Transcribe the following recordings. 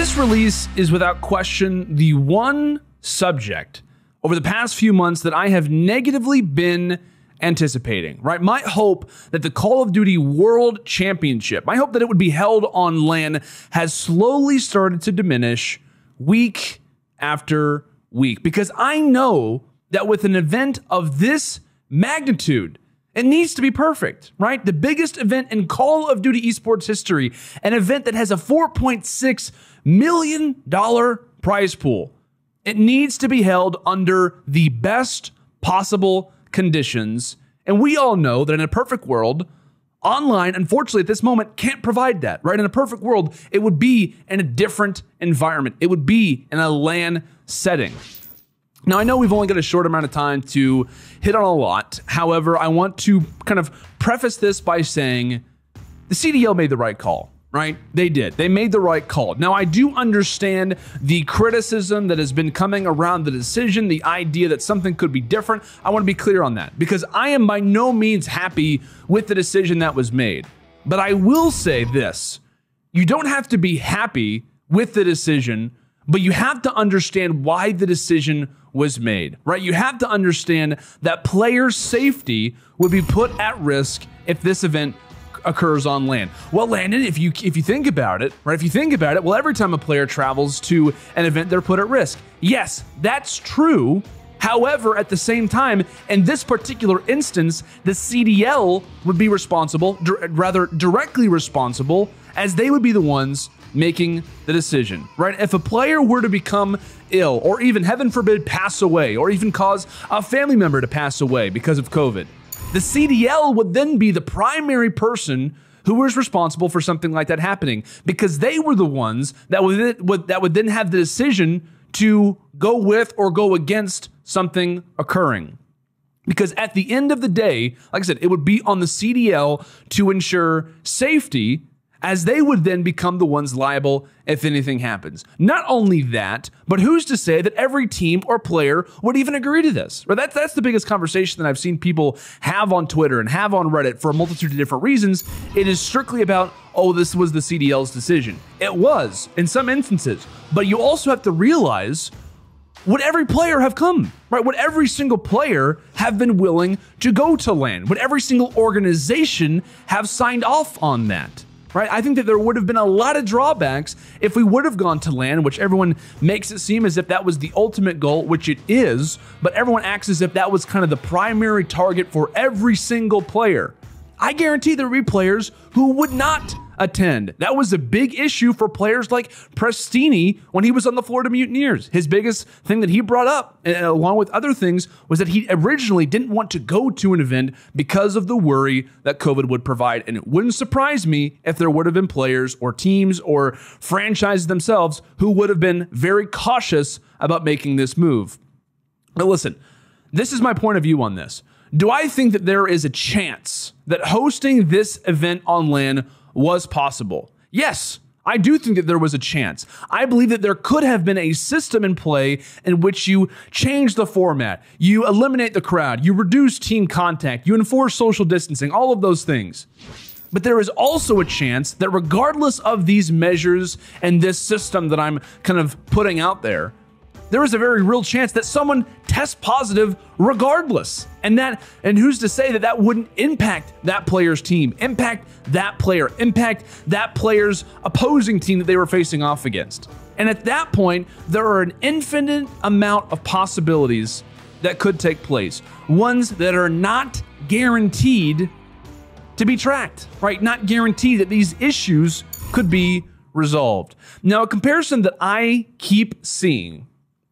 This release is without question the one subject over the past few months that I have negatively been anticipating, right? My hope that the Call of Duty World Championship, my hope that it would be held on LAN has slowly started to diminish week after week, because I know that with an event of this magnitude, it needs to be perfect, right? The biggest event in Call of Duty esports history, an event that has a $4.6 million prize pool. It needs to be held under the best possible conditions. And we all know that in a perfect world, online, unfortunately, at this moment, can't provide that, right? In a perfect world, it would be in a different environment. It would be in a LAN setting. Now, I know we've only got a short amount of time to hit on a lot. However, I want to kind of preface this by saying the CDL made the right call, right? They did. They made the right call. Now, I do understand the criticism that has been coming around the decision, the idea that something could be different. I want to be clear on that because I am by no means happy with the decision that was made. But I will say this. You don't have to be happy with the decision, but you have to understand why the decision was made, right? You have to understand that player safety would be put at risk if this event occurs on LAN. Well, Landon, if you think about it, right? If you think about it, well, every time a player travels to an event, they're put at risk. Yes, that's true. However, at the same time, in this particular instance, the CDL would be responsible, rather directly responsible, as they would be the ones making the decision, right? If a player were to become ill, or even, heaven forbid, pass away, or even cause a family member to pass away because of COVID, the CDL would then be the primary person who was responsible for something like that happening, because they were the ones that would then have the decision to go with or go against something occurring. Because at the end of the day, like I said, it would be on the CDL to ensure safety, as they would then become the ones liable if anything happens. Not only that, but who's to say that every team or player would even agree to this? Right? That's the biggest conversation that I've seen people have on Twitter and have on Reddit for a multitude of different reasons. It is strictly about, oh, this was the CDL's decision. It was, in some instances. But you also have to realize, would every player have come? Right? Would every single player have been willing to go to LAN? Would every single organization have signed off on that? Right? I think that there would have been a lot of drawbacks if we would have gone to LAN, which everyone makes it seem as if that was the ultimate goal, which it is, but everyone acts as if that was kind of the primary target for every single player. I guarantee there would be players who would not attend. That was a big issue for players like Prestini when he was on the Florida Mutineers. His biggest thing that he brought up, along with other things, was that he originally didn't want to go to an event because of the worry that COVID would provide. And it wouldn't surprise me if there would have been players or teams or franchises themselves who would have been very cautious about making this move. But listen, this is my point of view on this. Do I think that there is a chance that hosting this event on LAN was possible? Yes, I do think that there was a chance. I believe that there could have been a system in play in which you change the format, you eliminate the crowd, you reduce team contact, you enforce social distancing, all of those things. But there is also a chance that regardless of these measures and this system that I'm kind of putting out there, there is a very real chance that someone tests positive regardless. And who's to say that that wouldn't impact that player's team, impact that player, impact that player's opposing team that they were facing off against. And at that point, there are an infinite amount of possibilities that could take place. Ones that are not guaranteed to be tracked, right? Not guaranteed that these issues could be resolved. Now, a comparison that I keep seeing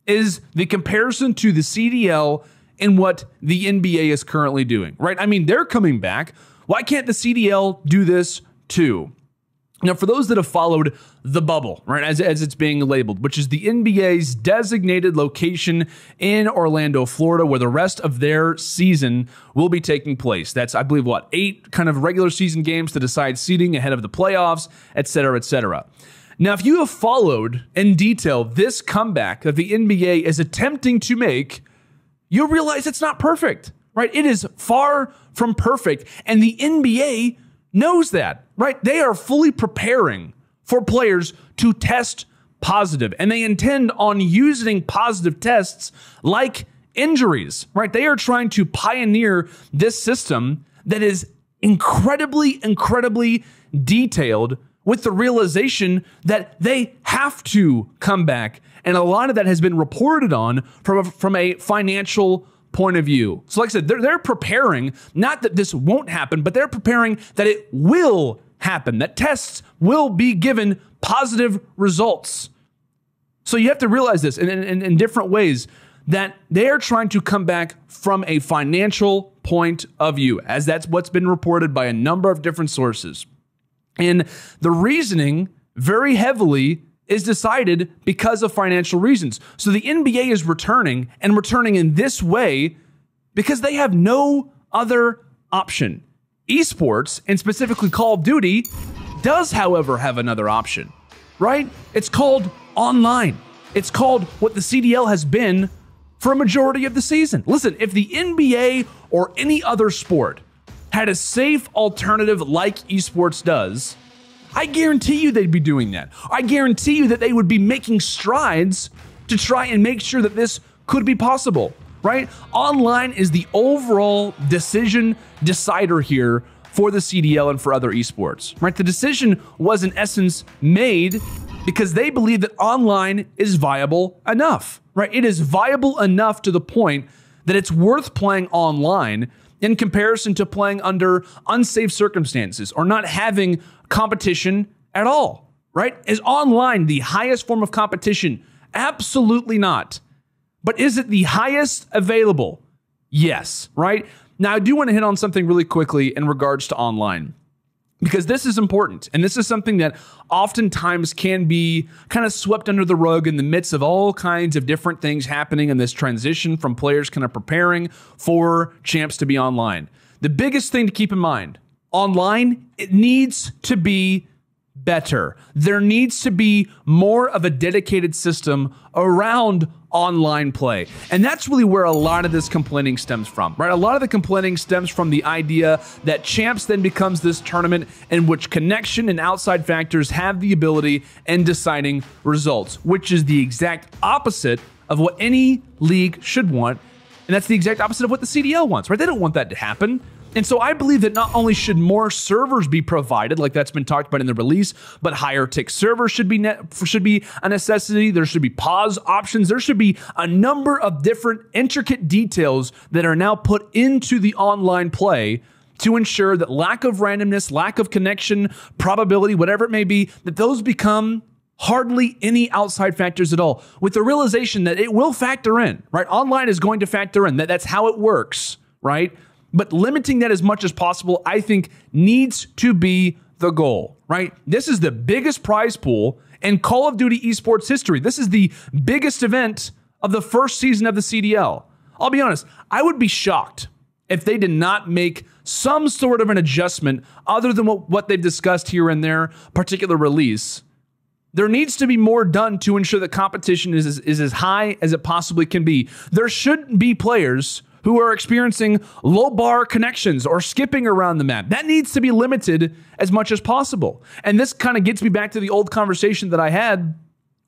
is the comparison to the CDL and what the NBA is currently doing, right? I mean, they're coming back. Why can't the CDL do this too? Now, for those that have followed the bubble, right, as it's being labeled, which is the NBA's designated location in Orlando, Florida, where the rest of their season will be taking place. That's, I believe, 8 kind of regular season games to decide seeding ahead of the playoffs, et cetera, et cetera. Now, if you have followed in detail this comeback that the NBA is attempting to make, you'll realize it's not perfect, right? It is far from perfect, and the NBA knows that, right? They are fully preparing for players to test positive, and they intend on using positive tests like injuries, right? They are trying to pioneer this system that is incredibly detailed, with the realization that they have to come back. And a lot of that has been reported on from a financial point of view. So like I said, they're preparing, not that this won't happen, but they're preparing that it will happen, that tests will be given positive results. So you have to realize this in different ways, that they're trying to come back from a financial point of view, as that's what's been reported by a number of different sources. And the reasoning very heavily is decided because of financial reasons. So the NBA is returning, and returning in this way because they have no other option. Esports, and specifically Call of Duty, does, however, have another option, right? It's called online. It's called what the CDL has been for a majority of the season. Listen, if the NBA or any other sport had a safe alternative like esports does, I guarantee you they'd be doing that. I guarantee you that they would be making strides to try and make sure that this could be possible, right? Online is the overall decision decider here for the CDL and for other esports, right? The decision was in essence made because they believe that online is viable enough, right? It is viable enough to the point that it's worth playing online in comparison to playing under unsafe circumstances or not having competition at all, right? Is online the highest form of competition? Absolutely not. But is it the highest available? Yes, right? Now, I do want to hit on something really quickly in regards to online, because this is important. And this is something that oftentimes can be kind of swept under the rug in the midst of all kinds of different things happening in this transition from players kind of preparing for champs to be online. The biggest thing to keep in mind, online, it needs to be better. There needs to be more of a dedicated system around online play. And that's really where a lot of this complaining stems from, right? A lot of the complaining stems from the idea that champs then becomes this tournament in which connection and outside factors have the ability in deciding results, which is the exact opposite of what any league should want. And that's the exact opposite of what the CDL wants, right? They don't want that to happen. And so I believe that not only should more servers be provided, like that's been talked about in the release, but higher tick servers should be a necessity. There should be pause options. There should be a number of different intricate details that are now put into the online play to ensure that lack of randomness, lack of connection, probability, whatever it may be, that those become hardly any outside factors at all, with the realization that it will factor in, right? Online is going to factor in. That's how it works, right? But limiting that as much as possible, I think, needs to be the goal, right? This is the biggest prize pool in Call of Duty esports history. This is the biggest event of the first season of the CDL. I'll be honest, I would be shocked if they did not make some sort of an adjustment other than what they've discussed here in their particular release. There needs to be more done to ensure that competition is as high as it possibly can be. There shouldn't be players who are experiencing low bar connections or skipping around the map. That needs to be limited as much as possible. And this kind of gets me back to the old conversation that I had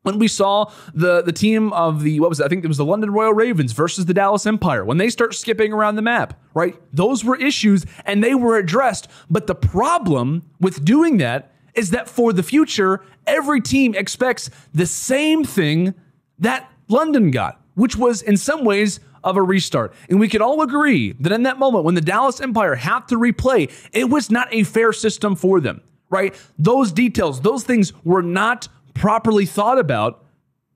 when we saw the team of I think it was the London Royal Ravens versus the Dallas Empire, when they start skipping around the map, right? Those were issues and they were addressed. But the problem with doing that is that for the future, every team expects the same thing that London got, which was in some ways of a restart. And we could all agree that in that moment when the Dallas Empire had to replay, it was not a fair system for them, right? Those details, those things were not properly thought about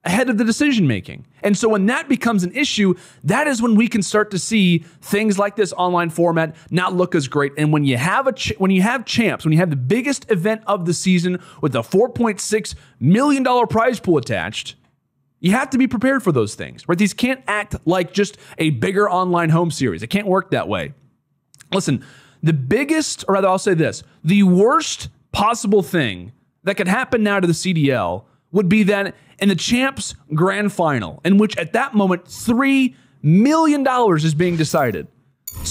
ahead of the decision making. And so when that becomes an issue, that is when we can start to see things like this online format not look as great. And when you have champs, when you have the biggest event of the season with a $4.6 million prize pool attached, you have to be prepared for those things, right? These can't act like just a bigger online home series. It can't work that way. Listen, the worst possible thing that could happen now to the CDL would be that in the champs grand final, in which at that moment, $3 million is being decided.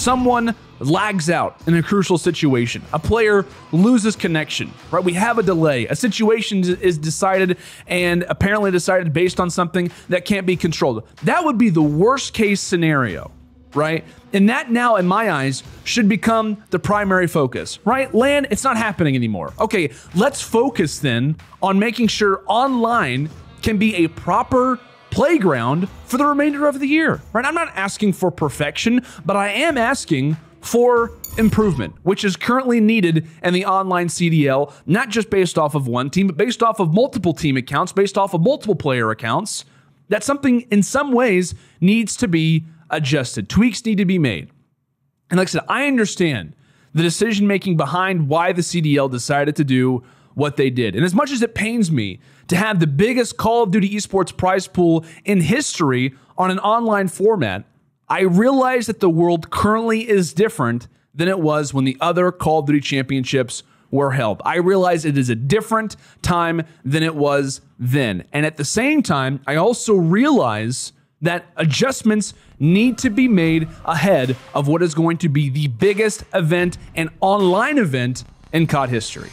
someone lags out in a crucial situation, a player loses connection, right? We have a delay, a situation is decided and apparently decided based on something that can't be controlled. That would be the worst case scenario, right? And that now, in my eyes, should become the primary focus, right? LAN, it's not happening anymore. Okay, let's focus then on making sure online can be a proper playground for the remainder of the year, right? I'm not asking for perfection, but I am asking for improvement, which is currently needed in the online CDL, not just based off of one team, but based off of multiple team accounts, based off of multiple player accounts. That's something in some ways needs to be adjusted. Tweaks need to be made. And like I said, I understand the decision making behind why the CDL decided to do what they did. And as much as it pains me to have the biggest Call of Duty esports prize pool in history on an online format, I realize that the world currently is different than it was when the other Call of Duty championships were held. I realize it is a different time than it was then. And at the same time, I also realize that adjustments need to be made ahead of what is going to be the biggest event and online event in COD history.